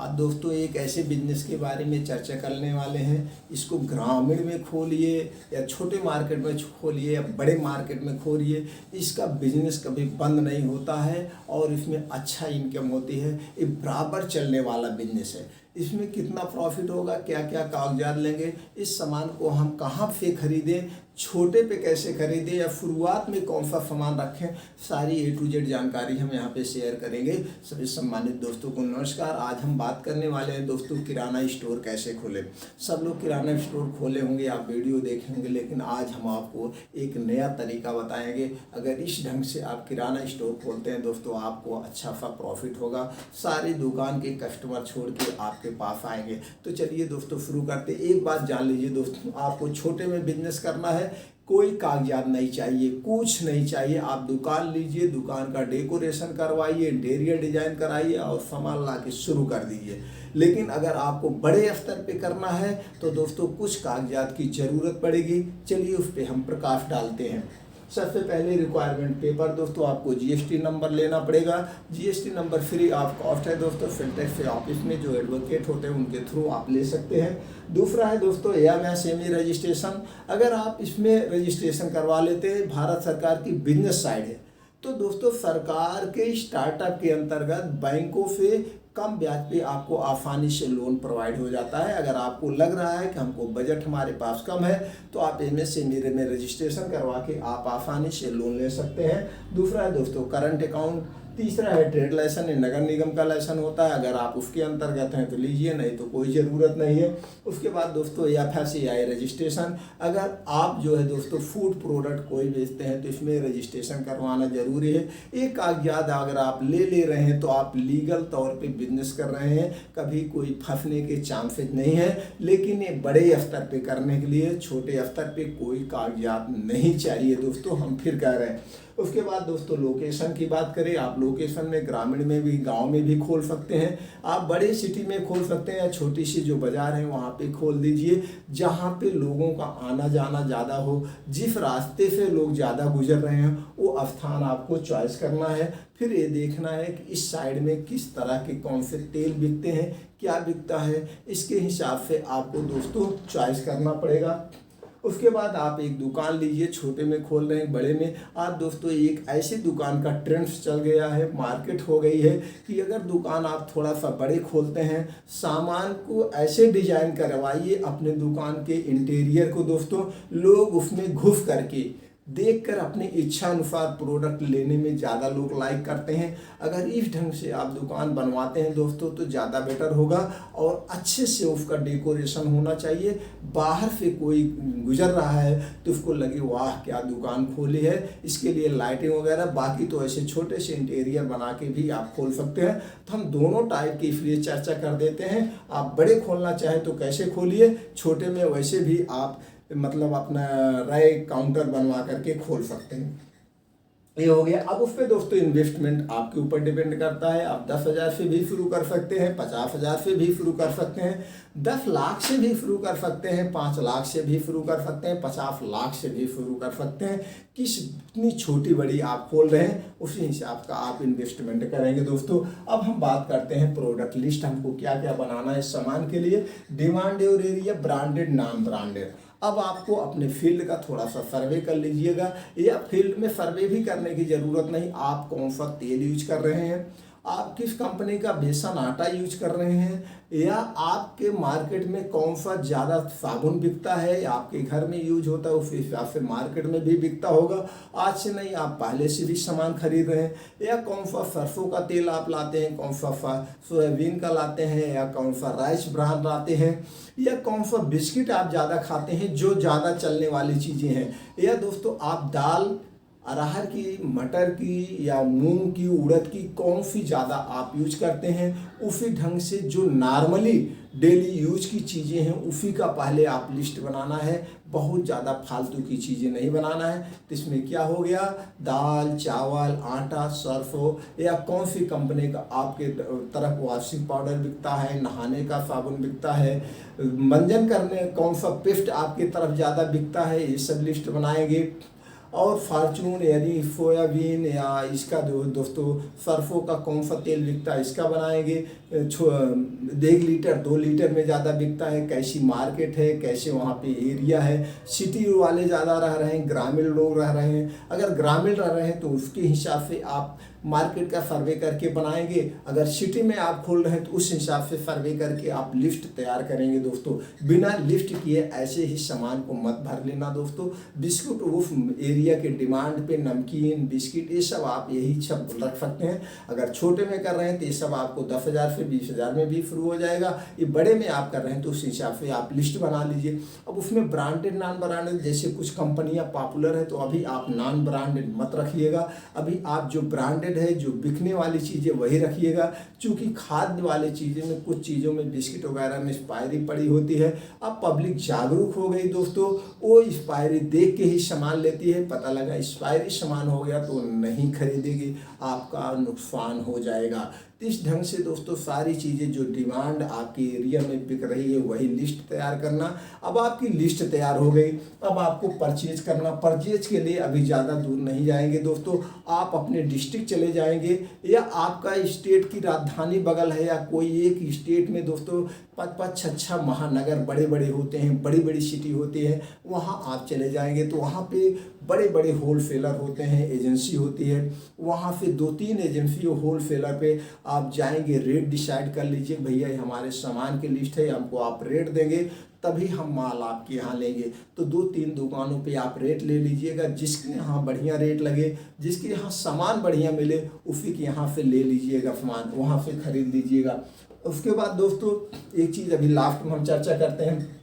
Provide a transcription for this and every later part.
आज दोस्तों एक ऐसे बिजनेस के बारे में चर्चा करने वाले हैं। इसको ग्रामीण में खोलिए या छोटे मार्केट में खोलिए या बड़े मार्केट में खोलिए, इसका बिजनेस कभी बंद नहीं होता है और इसमें अच्छा इनकम होती है। ये बराबर चलने वाला बिजनेस है। इसमें कितना प्रॉफिट होगा, क्या क्या कागजात लेंगे, इस सामान को हम कहाँ से खरीदें, छोटे पे कैसे खरीदें या शुरुआत में कौन सा सामान रखें, सारी A to Z जानकारी हम यहाँ पे शेयर करेंगे। सभी सम्मानित दोस्तों को नमस्कार। आज हम बात करने वाले हैं दोस्तों किराना स्टोर कैसे खोलें। सब लोग किराना स्टोर खोले होंगे, आप वीडियो देखे होंगे, लेकिन आज हम आपको एक नया तरीका बताएंगे। अगर इस ढंग से आप किराना स्टोर खोलते हैं दोस्तों, आपको अच्छा सा प्रॉफिट होगा। सारी दुकान के कस्टमर छोड़ के आपके पास आएंगे। तो चलिए दोस्तों शुरू करते। एक बात जान लीजिए दोस्तों, आपको छोटे में बिजनेस करना है, कोई कागजात नहीं चाहिए, कुछ नहीं चाहिए। आप दुकान लीजिए, दुकान का डेकोरेशन करवाइए, इंटीरियर डिजाइन कराइए और सामान ला के शुरू कर दीजिए। लेकिन अगर आपको बड़े स्तर पे करना है तो दोस्तों कुछ कागजात की ज़रूरत पड़ेगी। चलिए उस पर हम प्रकाश डालते हैं। सबसे पहले रिक्वायरमेंट पेपर दोस्तों, आपको GST नंबर लेना पड़ेगा। GST number free of cost है दोस्तों। फिनटेक्स से ऑफिस में जो एडवोकेट होते हैं उनके थ्रू आप ले सकते हैं। दूसरा है दोस्तों MSME रजिस्ट्रेशन। अगर आप इसमें रजिस्ट्रेशन करवा लेते हैं, भारत सरकार की बिजनेस साइड है, तो दोस्तों सरकार के स्टार्टअप के अंतर्गत बैंकों से कम ब्याज पे आपको आसानी से लोन प्रोवाइड हो जाता है। अगर आपको लग रहा है कि हमको बजट हमारे पास कम है, तो आप MSME में रजिस्ट्रेशन करवा के आप आसानी से लोन ले सकते हैं। दूसरा है दोस्तों करंट अकाउंट। तीसरा है ट्रेड लाइसेंस, नगर निगम का लाइसेंस होता है। अगर आप उसके अंतर्गत हैं तो लीजिए, नहीं तो कोई ज़रूरत नहीं है। उसके बाद दोस्तों FSCI रजिस्ट्रेशन। अगर आप जो है दोस्तों फूड प्रोडक्ट कोई बेचते हैं तो इसमें रजिस्ट्रेशन करवाना जरूरी है। एक कागजात अगर आप ले रहे हैं तो आप लीगल तौर पे बिजनेस कर रहे हैं, कभी कोई फंसने के चांसेस नहीं है। लेकिन ये बड़े स्तर पे करने के लिए छोटे स्तर पे कोई कागजात नहीं चाहिए दोस्तों, हम फिर कह रहे हैं। उसके बाद दोस्तों लोकेशन की बात करें, आप लोकेशन में ग्रामीण में भी, गांव में भी खोल सकते हैं। आप बड़े सिटी में खोल सकते हैं या छोटी सी जो बाजार है वहाँ पे खोल दीजिए, जहाँ पे लोगों का आना जाना ज़्यादा हो। जिस रास्ते से लोग ज़्यादा गुजर रहे हैं वो स्थान आपको चॉइस करना है। फिर ये देखना है कि इस साइड में किस तरह के कौन से तेल बिकते हैं, क्या बिकता है, इसके हिसाब से आपको दोस्तों चॉइस करना पड़ेगा। उसके बाद आप एक दुकान लीजिए, छोटे में खोल रहे हैं बड़े में। आज दोस्तों एक ऐसी दुकान का ट्रेंड चल गया है, मार्केट हो गई है कि अगर दुकान आप थोड़ा सा बड़े खोलते हैं, सामान को ऐसे डिजाइन करवाइए अपने दुकान के इंटीरियर को दोस्तों, लोग उसमें घुस करके देखकर अपनी इच्छा अनुसार प्रोडक्ट लेने में ज़्यादा लोग लाइक करते हैं। अगर इस ढंग से आप दुकान बनवाते हैं दोस्तों तो ज़्यादा बेटर होगा और अच्छे से उसका डेकोरेशन होना चाहिए। बाहर से कोई गुजर रहा है तो उसको लगे वाह क्या दुकान खोली है। इसके लिए लाइटिंग वगैरह, बाकी तो ऐसे छोटे से इंटीरियर बना के भी आप खोल सकते हैं। तो हम दोनों टाइप की इसलिए चर्चा कर देते हैं। आप बड़े खोलना चाहें तो कैसे खोलिए, छोटे में वैसे भी आप मतलब अपना राय काउंटर बनवा करके खोल सकते हैं। ये हो गया। अब उस पर दोस्तों इन्वेस्टमेंट आपके ऊपर डिपेंड करता है। आप 10,000 से भी शुरू कर सकते हैं, 50,000 से भी शुरू कर सकते हैं, 10 लाख से भी शुरू कर सकते हैं, 5 लाख से भी शुरू कर सकते हैं, 50 लाख से भी शुरू कर सकते हैं। कितनी छोटी बड़ी आप खोल रहे हैं उसी हिसाब का आप इन्वेस्टमेंट करेंगे दोस्तों। अब हम बात करते हैं प्रोडक्ट लिस्ट, हमको क्या क्या बनाना है सामान के लिए। डिमांड और एरिया, ब्रांडेड नॉन ब्रांडेड। अब आपको अपने फील्ड का थोड़ा सा सर्वे कर लीजिएगा, या फील्ड में सर्वे भी करने की ज़रूरत नहीं। आप कौन सा तेल यूज कर रहे हैं, आप किस कंपनी का बेसन आटा यूज कर रहे हैं, या आपके मार्केट में कौन सा ज़्यादा साबुन बिकता है, या आपके घर में यूज होता है उस हिसाब से मार्केट में भी बिकता होगा। आज से नहीं, आप पहले से भी सामान खरीद रहे हैं, या कौन सा सरसों का तेल आप लाते हैं, कौन सा सोयाबीन का लाते हैं, या कौन सा राइस ब्रांड लाते हैं, या कौन सा बिस्किट आप ज़्यादा खाते हैं जो ज़्यादा चलने वाली चीज़ें हैं, या दोस्तों आप दाल अरहर की, मटर की या मूंग की, उड़द की कौन सी ज़्यादा आप यूज करते हैं। उसी ढंग से जो नॉर्मली डेली यूज की चीज़ें हैं उसी का पहले आप लिस्ट बनाना है। बहुत ज़्यादा फालतू की चीज़ें नहीं बनाना है। तो इसमें क्या हो गया, दाल, चावल, आटा, सरसों, या कौन सी कंपनी का आपके तरफ वॉशिंग पाउडर बिकता है, नहाने का साबुन बिकता है, मंजन करने कौन सा पेस्ट आपकी तरफ ज़्यादा बिकता है, ये सब लिस्ट बनाएंगे। और फार्चून यानी सोयाबीन या इसका दोस्तों सरसों का कौन सा तेल बिकता है इसका बनाएंगे। 1 लीटर 2 लीटर में ज़्यादा बिकता है, कैसी मार्केट है, कैसे वहाँ पे एरिया है, सिटी वाले ज़्यादा रह रहे हैं, ग्रामीण लोग रह रहे हैं। अगर ग्रामीण रह रहे हैं तो उसके हिसाब से आप मार्केट का सर्वे करके बनाएंगे, अगर सिटी में आप खोल रहे हैं तो उस हिसाब से सर्वे करके आप लिस्ट तैयार करेंगे दोस्तों। बिना लिस्ट किए ऐसे ही सामान को मत भर लेना दोस्तों। बिस्कुट उस एरिया के डिमांड पे नमकीन बिस्किट ये सब आप यही सब रख सकते हैं। अगर छोटे में कर रहे हैं तो ये सब आपको 10,000 से 20,000 में भी शुरू हो जाएगा। ये बड़े में आप कर रहे हैं तो उस हिसाब से आप लिस्ट बना लीजिए। अब उसमें ब्रांडेड नॉन ब्रांडेड जैसे कुछ कंपनियां पॉपुलर है तो अभी आप नॉन ब्रांडेड मत रखिएगा। अभी आप जो ब्रांडेड है, जो बिकने वाली चीज़ें वही रखिएगा। क्योंकि खाद्य वाली चीज़ें में कुछ चीज़ों में बिस्किट वगैरह में एक्सपायरी पड़ी होती है। अब पब्लिक जागरूक हो गई दोस्तों, वो एक्सपायरी देख के ही सामान लेती है। पता लगा एक्सपायरी सामान हो गया तो नहीं खरीदेगी, आपका नुकसान हो जाएगा। इस ढंग से दोस्तों सारी चीज़ें जो डिमांड आपके एरिया में बिक रही है वही लिस्ट तैयार करना। अब आपकी लिस्ट तैयार हो गई, अब आपको परचेज करना। परचेज के लिए अभी ज़्यादा दूर नहीं जाएंगे दोस्तों, आप अपने डिस्ट्रिक्ट चले जाएंगे या आपका स्टेट की राजधानी बगल है या कोई एक स्टेट में दोस्तों 5-6 महानगर बड़े बड़े होते हैं, बड़ी बड़ी सिटी होती है, वहाँ आप चले जाएंगे तो वहाँ पे बड़े बड़े होलसेलर होते हैं, एजेंसी होती है। वहाँ से 2-3 एजेंसी होलसेलर पे आप जाएंगे, रेट डिसाइड कर लीजिए, भैया ये हमारे सामान की लिस्ट है, हमको आप रेट देंगे तभी हम माल आपके यहाँ लेंगे। तो 2-3 दुकानों पे आप रेट ले लीजिएगा, जिसके यहाँ बढ़िया रेट लगे, जिसके यहाँ सामान बढ़िया मिले उसी के यहाँ से ले लीजिएगा सामान, वहाँ से खरीद लीजिएगा। उसके बाद दोस्तों एक चीज़ अभी लास्ट में हम चर्चा करते हैं।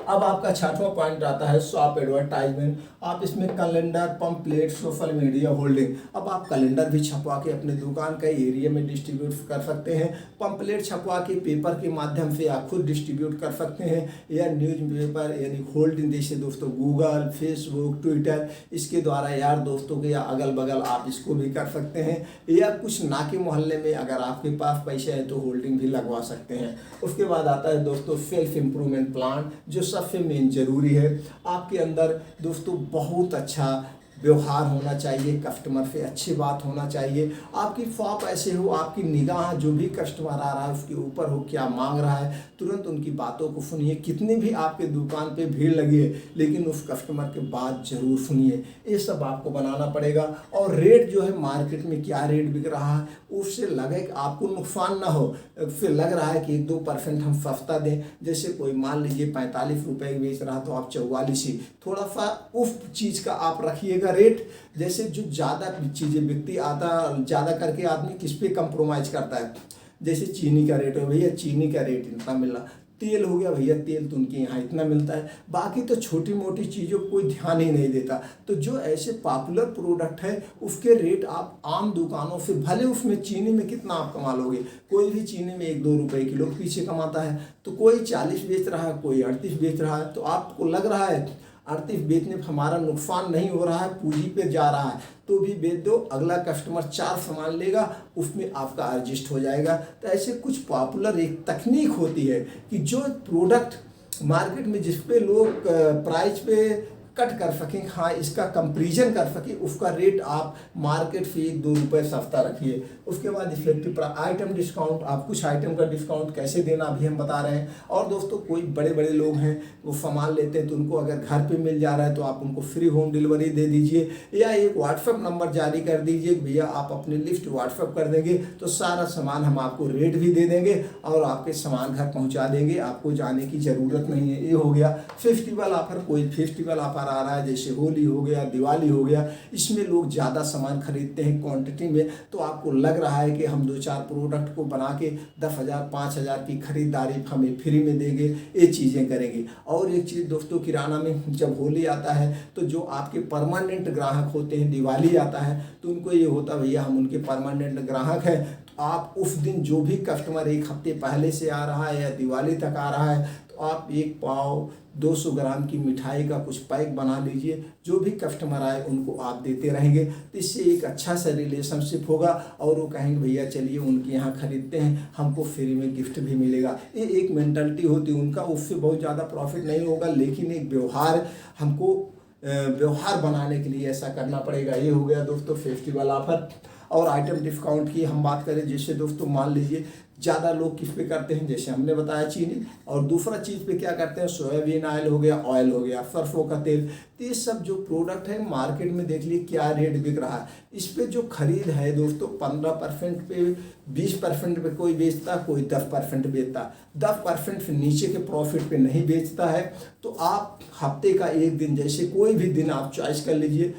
अब आपका 6वां पॉइंट आता है शॉप एडवर्टाइजमेंट। आप इसमें calendar, pamphlet, social media holding. अब आप कैलेंडर भी छपवा के अपने दुकान का एरिया में डिस्ट्रीब्यूट कर सकते हैं। पंपलेट छपवा के पेपर के माध्यम से आप खुद डिस्ट्रीब्यूट कर सकते हैं, या न्यूज़पेपर यानी होल्डिंग जैसे दोस्तों गूगल, फेसबुक, ट्विटर, इसके द्वारा यार दोस्तों के या अगल बगल आप इसको भी कर सकते हैं। या कुछ नाके मोहल्ले में अगर आपके पास पैसे है तो होल्डिंग भी लगवा सकते हैं। उसके बाद आता है दोस्तों सेल्फ इम्प्रूवमेंट प्लान, जो सबसे मेन जरूरी है। आपके अंदर दोस्तों बहुत अच्छा व्यवहार होना चाहिए, कस्टमर से अच्छी बात होना चाहिए। आपकी शॉप ऐसे हो, आपकी निगाह जो भी कस्टमर आ रहा है उसके ऊपर हो, क्या मांग रहा है, तुरंत उनकी बातों को सुनिए। कितनी भी आपके दुकान पे भीड़ लगी है लेकिन उस कस्टमर के बात जरूर सुनिए। ये सब आपको बनाना पड़ेगा। और रेट जो है मार्केट में क्या रेट बिक रहा है उससे लगे कि आपको नुकसान ना हो, फिर लग रहा है कि 1-2% हम सस्ता दें। जैसे कोई मान लीजिए 45 रुपये बेच रहा तो आप 44 ही, थोड़ा सा उस चीज़ का आप रखिएगा रेट। जैसे जो ज़्यादा चीज़ें बिकती आता ज़्यादा करके आदमी किस पे कंप्रोमाइज़ करता है। जैसे चीनी का रेट है, भैया चीनी का रेट इतना मिल रहा, तेल हो गया भैया तेल तो उनके यहाँ इतना मिलता है। बाकी तो छोटी मोटी चीज़ों को कोई ध्यान ही नहीं देता। तो जो ऐसे पॉपुलर प्रोडक्ट है उसके रेट आप आम दुकानों से, भले उसमें चीनी में कितना आप कमा लोगे, कोई भी चीनी में 1-2 रुपए किलो पीछे कमाता है। तो कोई 40 बेच रहा है, कोई 38 बेच रहा है, तो आपको लग रहा है 38 बेचने पर हमारा नुकसान नहीं हो रहा है, पूंजी पे जा रहा है, तो भी बेच दो। अगला कस्टमर 4 सामान लेगा, उसमें आपका एडजस्ट हो जाएगा। तो ऐसे कुछ पॉपुलर एक तकनीक होती है कि जो प्रोडक्ट मार्केट में जिस पे लोग प्राइस पे कट कर सकें, हाँ इसका कंपैरिजन कर सकें, उसका रेट आप मार्केट से 1-2 रुपये सस्ता रखिए। उसके बाद इफेक्टिव आइटम डिस्काउंट, आप कुछ आइटम का डिस्काउंट कैसे देना अभी हम बता रहे हैं। और दोस्तों कोई बड़े बड़े लोग हैं वो सामान लेते हैं तो उनको अगर घर पे मिल जा रहा है तो आप उनको फ्री होम डिलीवरी दे दीजिए, या एक व्हाट्सएप नंबर जारी कर दीजिए, भैया आप अपनी लिस्ट व्हाट्सएप कर देंगे तो सारा सामान हम आपको रेट भी दे देंगे और आपके सामान घर पहुँचा देंगे, आपको जाने की ज़रूरत नहीं है। ये हो गया फेस्टिवल ऑफर। कोई फेस्टिवल ऑफर आ रहा है जैसे होली हो गया, दिवाली हो गया, इसमें लोग ज़्यादा सामान खरीदते हैं क्वांटिटी में, तो आपको लग रहा है कि हम 2-4 प्रोडक्ट को बना के 10,000 5,000 की खरीदारी हमें फ्री में देंगे, ये चीज़ें करेंगे। और एक चीज़ दोस्तों किराना में जब होली आता है तो जो आपके परमानेंट ग्राहक होते हैं, दिवाली आता है तो उनको ये होता भैया हम उनके परमानेंट ग्राहक हैं, तो आप उस दिन जो भी कस्टमर 1 हफ्ते पहले से आ रहा है या दिवाली तक आ रहा है तो आप 1 पाव 200 ग्राम की मिठाई का कुछ पैक बना लीजिए, जो भी कस्टमर आए उनको आप देते रहेंगे। तो इससे एक अच्छा सा रिलेशनशिप होगा और वो कहेंगे भैया चलिए उनके यहाँ खरीदते हैं, हमको फ्री में गिफ्ट भी मिलेगा। ये एक मेंटालिटी होती है उनका, उससे बहुत ज़्यादा प्रॉफिट नहीं होगा, लेकिन एक व्यवहार हमको व्यवहार बनाने के लिए ऐसा करना पड़ेगा। ये हो गया दोस्तों फेस्टिवल ऑफर। और आइटम डिस्काउंट की हम बात करें, जैसे दोस्तों मान लीजिए ज़्यादा लोग किस पे करते हैं, जैसे हमने बताया चीनी, और दूसरा चीज़ पे क्या करते हैं, सोयाबीन ऑयल हो गया, सरसों का तेल। तो ये सब जो प्रोडक्ट है मार्केट में देख लीजिए क्या रेट बिक रहा है। इस पे जो खरीद है दोस्तों 15% पे, 20% पे कोई बेचता, कोई 10% बेचता, 10% से नीचे के प्रॉफिट पे नहीं बेचता है। तो आप हफ्ते का एक दिन, जैसे कोई भी दिन आप चॉइस कर लीजिए,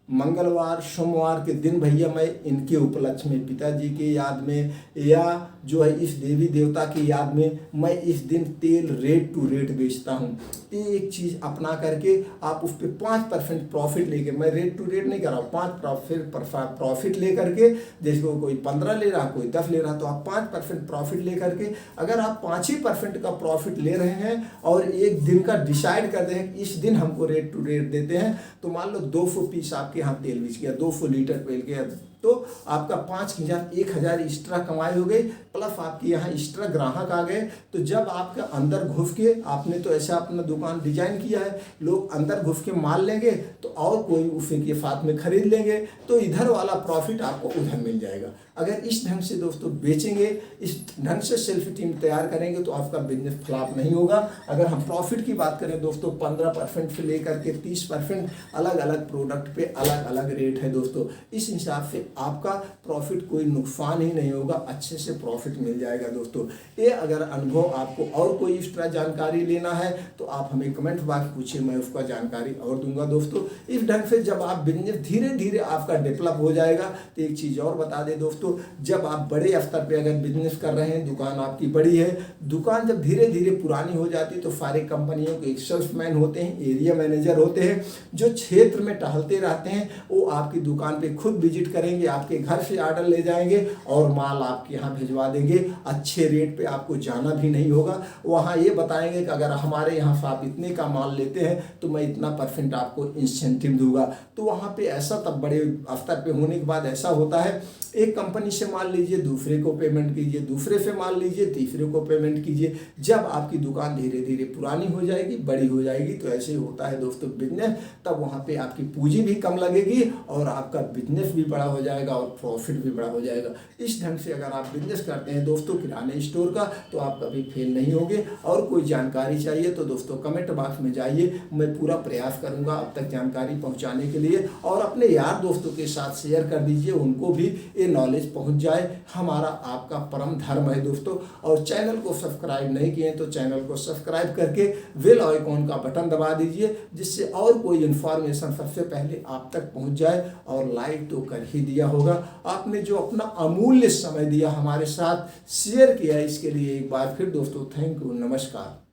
मंगलवार सोमवार के दिन भैया मैं इनके उपलक्ष्य में, पिताजी के याद में, या जो है इस देवी देवता की याद में मैं इस दिन तेल रेट टू रेट बेचता हूँ। तो एक चीज़ अपना करके आप उस पर 5% प्रॉफिट लेके, मैं रेट टू रेट नहीं कर रहा हूँ, 5% प्रॉफिट ले करके, जैसे कोई 15 ले रहा, कोई 10 ले रहा, तो आप 5% प्रॉफिट ले करके, अगर आप 5% का प्रॉफिट ले रहे हैं और एक दिन का डिसाइड कर रहे हैं इस दिन हमको रेट टू रेट देते हैं, तो मान लो 200 पीस आपके यहाँ तेल बिक गया, 200 लीटर तेल गया, तो आपका 5,000 एक्स्ट्रा कमाई हो गई, प्लस आपके यहाँ एक्स्ट्रा ग्राहक आ गए। तो जब आपके अंदर घुस के, आपने तो ऐसा अपना दुकान डिजाइन किया है, लोग अंदर घुस के माल लेंगे तो और कोई उसी के साथ में खरीद लेंगे, तो इधर वाला प्रॉफिट आपको उधर मिल जाएगा। अगर इस ढंग से दोस्तों बेचेंगे, इस ढंग से सेल्फ टीम तैयार करेंगे तो आपका बिजनेस फ्लॉप नहीं होगा। अगर हम प्रॉफिट की बात करें दोस्तों 15% से लेकर के 30% अलग अलग प्रोडक्ट पे अलग अलग रेट है दोस्तों। इस हिसाब से आपका प्रॉफिट कोई नुकसान ही नहीं होगा, अच्छे से प्रॉफिट मिल जाएगा दोस्तों। ये अगर अनुभव आपको और कोई एक्स्ट्रा जानकारी लेना है तो आप हमें कमेंट बॉक्स पूछिए, मैं उसका जानकारी और दूंगा दोस्तों। इस ढंग से जब आप बिजनेस धीरे धीरे आपका डेवलप हो जाएगा, तो एक चीज़ और बता दें दोस्तों, जब आप बड़े स्तर पे अगर बिजनेस कर रहे हैं, दुकान आपकी बड़ी है, दुकान जब धीरे धीरे पुरानी हो जाती है तो सारे कंपनियों के एक सेल्समैन होते हैं, एरिया मैनेजर होते हैं, जो क्षेत्र में टहलते रहते हैं, वो आपकी दुकान पे खुद विजिट करेंगे, आपके घर से ऑर्डर ले जाएंगे और माल आपके यहाँ भिजवा देंगे। अच्छे रेट पे आपको जाना भी नहीं होगा, वहाँ ये बताएंगे कि अगर हमारे यहाँ से आप इतने का माल लेते हैं तो मैं इतना % आपको इंसेंटिव दूंगा। तो वहाँ पे ऐसा, तब बड़े स्तर पे होने के बाद ऐसा होता है, एक कंपनी से माल लीजिए, दूसरे को पेमेंट कीजिए, दूसरे से माल लीजिए, तीसरे को पेमेंट कीजिए। जब आपकी दुकान धीरे धीरे पुरानी हो जाएगी, बड़ी हो जाएगी, तो ऐसे ही होता है दोस्तों बिजनेस, तब वहाँ पे आपकी पूंजी भी कम लगेगी और आपका बिजनेस भी बड़ा हो जाएगा और प्रॉफिट भी बड़ा हो जाएगा। इस ढंग से अगर आप बिजनेस करते हैं दोस्तों किराने स्टोर का, तो आप कभी फेल नहीं होंगे। और कोई जानकारी चाहिए तो दोस्तों कमेंट बॉक्स में जाइए, मैं पूरा प्रयास करूँगा अब तक जानकारी पहुँचाने के लिए, और अपने यार दोस्तों के साथ शेयर कर दीजिए, उनको भी ये नॉलेज पहुंच जाए। हमारा आपका परम धर्म है दोस्तों। और चैनल को सब्सक्राइब नहीं किए तो चैनल को सब्सक्राइब करके बेल आइकॉन का बटन दबा दीजिए, जिससे और कोई इन्फॉर्मेशन सबसे पहले आप तक पहुंच जाए। और लाइक तो कर ही दिया होगा, आपने जो अपना अमूल्य समय दिया हमारे साथ शेयर किया, इसके लिए एक बार फिर दोस्तों थैंक यू, नमस्कार।